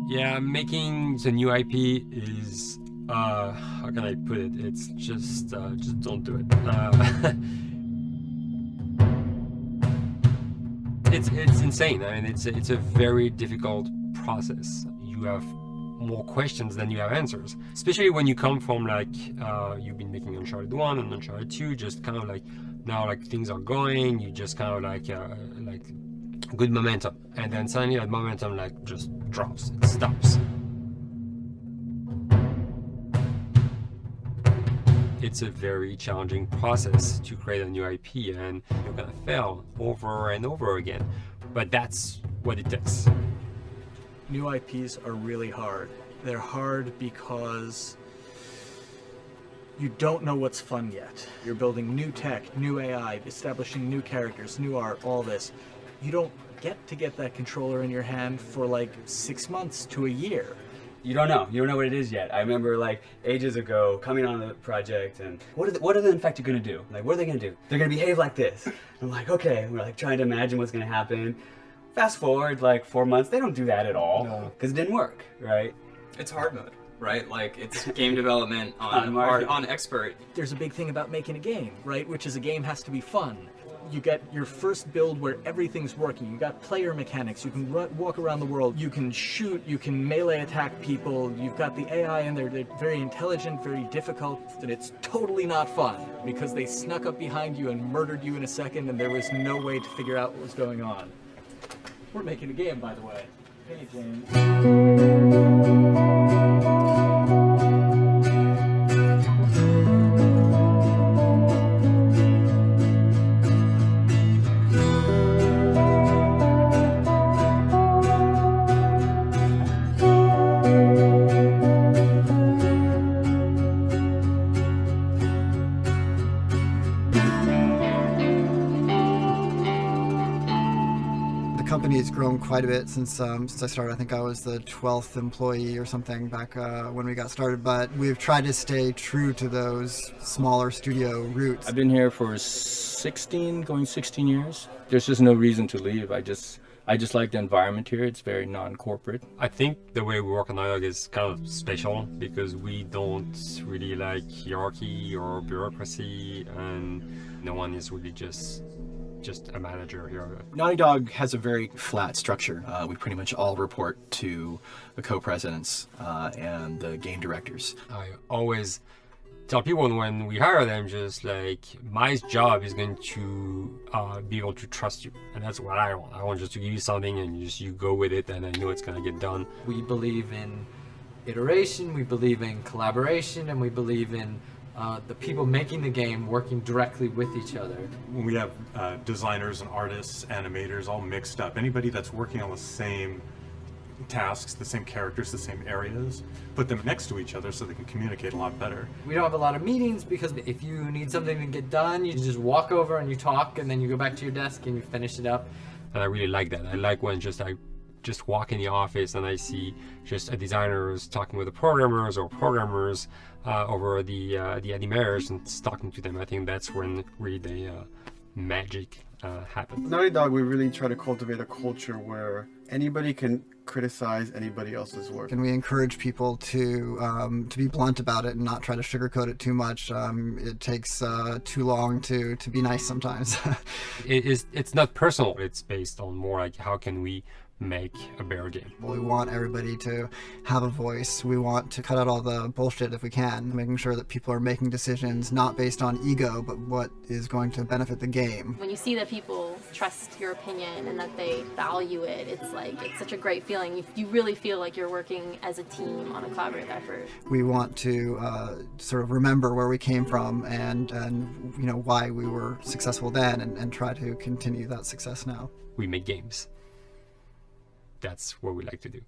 Yeah, making the new IP is, how can I put it? It's just don't do it. It's insane. I mean, it's a very difficult process. You have more questions than you have answers, especially when you come from like you've been making Uncharted 1 and Uncharted 2, just kind of like now like things are going, you just kind of like good momentum, and then suddenly that momentum like just drops, it stops. It's a very challenging process to create a new IP, and you're gonna fail over and over again, but that's what it takes. New IPs are really hard. They're hard because you don't know what's fun yet. You're building new tech, new AI, establishing new characters, new art, all this. You don't get that controller in your hand for like 6 months to a year. You don't know what it is yet. I remember like ages ago coming on the project and what are the infected gonna do? Like, what are they gonna do? They're gonna behave like this. I'm like, okay, we're like trying to imagine what's gonna happen. Fast forward like 4 months, they don't do that at all because it didn't work, right? It's hard mode, right? Like it's game development on expert. There's a big thing about making a game, right? Which is a game has to be fun. You get your first build where everything's working. You got player mechanics. You can walk around the world. You can shoot. You can melee attack people. You've got the AI in there. They're very intelligent, very difficult, and it's totally not fun because they snuck up behind you and murdered you in a second, and there was no way to figure out what was going on. We're making a game, by the way. Hey, James. The company has grown quite a bit since I started. I think I was the 12th employee or something back when we got started, but we've tried to stay true to those smaller studio roots. I've been here for 16 years. There's just no reason to leave. I just like the environment here. It's very non-corporate. I think the way we work on Dialogue is kind of special because we don't really like hierarchy or bureaucracy, and no one is really just a manager here. Naughty Dog has a very flat structure. We pretty much all report to the co-presidents and the game directors. I always tell people when we hire them, just like, my job is going to be able to trust you, and that's what I want. I want just to give you something and you go with it, and I know it's gonna get done. We believe in iteration, we believe in collaboration, and we believe in the people making the game working directly with each other. When we have designers and artists, animators all mixed up, anybody that's working on the same tasks, the same characters, the same areas, put them next to each other so they can communicate a lot better. We don't have a lot of meetings because if you need something to get done, you just walk over and you talk, and then you go back to your desk and you finish it up. And I really like that. I like when I just walk in the office and I see just designers talking with the programmers or programmers over the animators and talking to them. I think that's when really the magic happens. Naughty Dog, we really try to cultivate a culture where anybody can criticize anybody else's work. And we encourage people to be blunt about it and not try to sugarcoat it too much. It takes too long to be nice sometimes. It's not personal. It's based on more like how can we make a better game. We want everybody to have a voice. We want to cut out all the bullshit if we can, making sure that people are making decisions not based on ego, but what is going to benefit the game. When you see that people trust your opinion and that they value it, it's such a great feeling. You really feel like you're working as a team on a collaborative effort. We want to sort of remember where we came from and you know why we were successful then, and try to continue that success now. We make games. That's what we like to do.